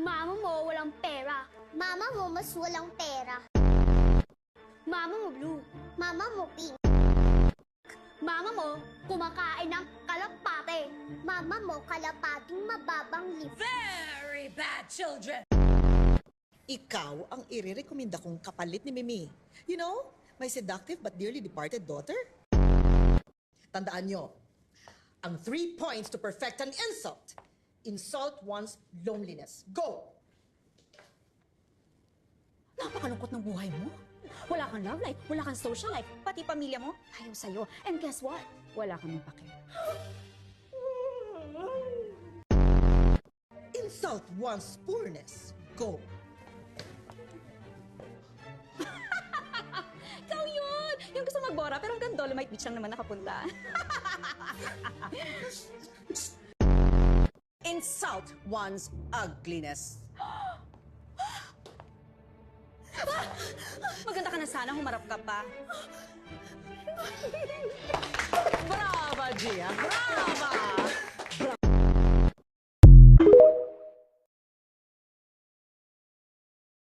Mama mo walang pera. Mama mo mas walang pera. Mama mo blue. Mama mo pink. Mama mo kumakain ng kalapate. Mama mo kalapating mababang lift. Very bad children! Ikaw ang irerekomenda kong kapalit ni Mimi. You know, my seductive but dearly departed daughter. Tandaan nyo, ang 3 points to perfect an insult. Insult one's loneliness. Go! Napakalungkot ng buhay mo. Wala kang love life, wala kang social life, pati pamilya mo, ayaw sa'yo. And guess what? Wala kang mapake. Insult one's poorness. Go! Ikaw yun! Yung gusto magbora pero hanggang Dolomite Beach lang naman nakapunta. Insult one's ugliness. Maganda ka na sana, humarap ka pa. Brava, Gia! Brava!